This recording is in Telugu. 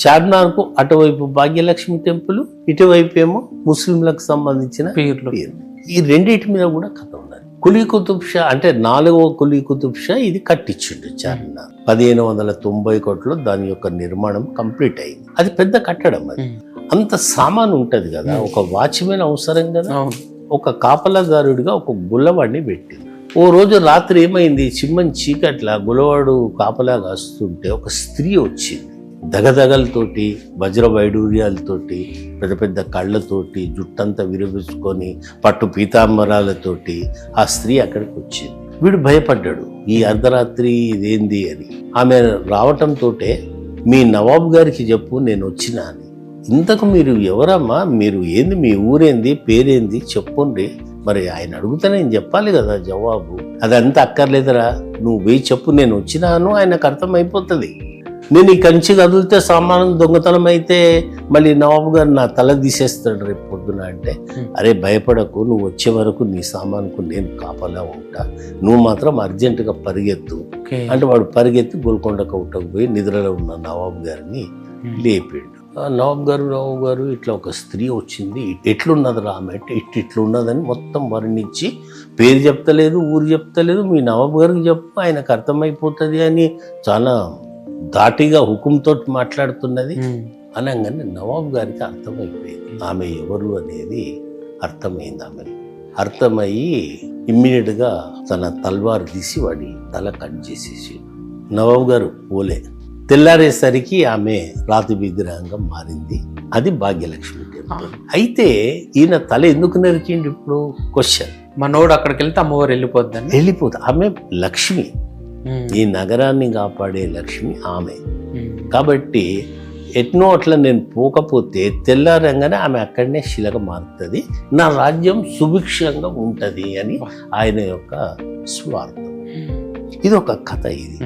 చార్మినార్కు అటువైపు భాగ్యలక్ష్మి టెంపుల్, ఇటువైపు ఏమో ముస్లింలకు సంబంధించిన పీర్లు. పీర్లు. ఈ రెండింటి మీద కూడా కథ ఉన్నది. కులీ కుతుబ్ షా అంటే 4వ కులీ కుతుబ్ షా ఇది కట్టించిండు చార్మినార్. 1591లో దాని యొక్క నిర్మాణం కంప్లీట్ అయింది. అది పెద్ద కట్టడం. అది అంత సామాను ఉంటది కదా, ఒక వాచ్మెన్ అవసరం కదా. అవును. ఒక కాపలాదారుడిగా ఒక గుల్లవాడిని పెట్టింది. ఓ రోజు రాత్రి ఏమైంది, చిమ్మని చీకట్ల గుల్లవాడు కాపలా కాస్తుంటే ఒక స్త్రీ వచ్చింది. దగదగలతోటి, వజ్ర వైడూర్యాలతోటి, పెద్ద పెద్ద కళ్ళతోటి, జుట్టంతా విరబుచ్చుకొని, పట్టు పీతాంబరాలతోటి ఆ స్త్రీ అక్కడికి వచ్చింది. వీడు భయపడ్డాడు, ఈ అర్ధరాత్రి ఇదేంది అని. ఆమె రావటంతో మీ నవాబు గారికి చెప్పు నేను వచ్చినా అని. ఇంతకు మీరు ఎవరమ్మా, మీరు ఏంది, మీ ఊరేంది, పేరేంది చెప్పుండ్రి. మరి ఆయన అడిగితే నేను చెప్పాలి కదా జవాబు. అదంతా అక్కర్లేదురా, నువ్వు పోయి చెప్పు నేను వచ్చినాను, ఆయనకు అర్థమైపోతుంది. నేను ఇక్కడి నుంచి కదిలితే సామానం దొంగతనం అయితే మళ్ళీ నవాబు గారు నా తల తీసేస్తాడు రేపు పొద్దున అంటే, అరే భయపడకు, నువ్వు వచ్చే వరకు నీ సామానుకు నేను కాపలా ఉంటా, నువ్వు మాత్రం అర్జెంటుగా పరిగెత్తు అంటే వాడు పరిగెత్తి గోల్కొండ కోటకు పోయి నిద్రలో ఉన్న నవాబు గారిని లేపాడు. నవాబు గారు ఇట్లా ఒక స్త్రీ వచ్చింది, ఎట్లున్నది రా ఆమె అంటే ఇట్లున్నదని మొత్తం వర్ణించి, పేరు చెప్తలేదు, ఊరు చెప్తలేదు, మీ నవాబు గారికి చెప్పు ఆయనకు అర్థమైపోతుంది అని చాలా ధాటిగా హుకుంతో మాట్లాడుతున్నది. అనగానే నవాబు గారికి అర్థమైపోయింది ఆమె ఎవరు అనేది. అర్థమైంది ఆమె. అర్థమయ్యి ఇమ్మీడియట్గా తన తల్వారు తీసి వాడి తల కట్ చేసేసి నవాబు గారు పోలే. తెల్లారేసరికి ఆమె రాతి విగ్రహంగా మారింది. అది భాగ్యలక్ష్మి టెంపుల్. అయితే ఈయన తల ఎందుకు నరికిండి ఇప్పుడు క్వశ్చన్. మనోడు అక్కడికి వెళ్తే అమ్మవారు వెళ్ళిపోద్ది. ఆమె లక్ష్మి, ఈ నగరాన్ని కాపాడే లక్ష్మి ఆమె. కాబట్టి ఎట్నో అట్లా నేను పోకపోతే తెల్లారంగానే ఆమె అక్కడనే శిలగా మారుతుంది, నా రాజ్యం సుభిక్షంగా ఉంటది అని ఆయన యొక్క స్వార్థం. ఇది ఒక కథ ఇది.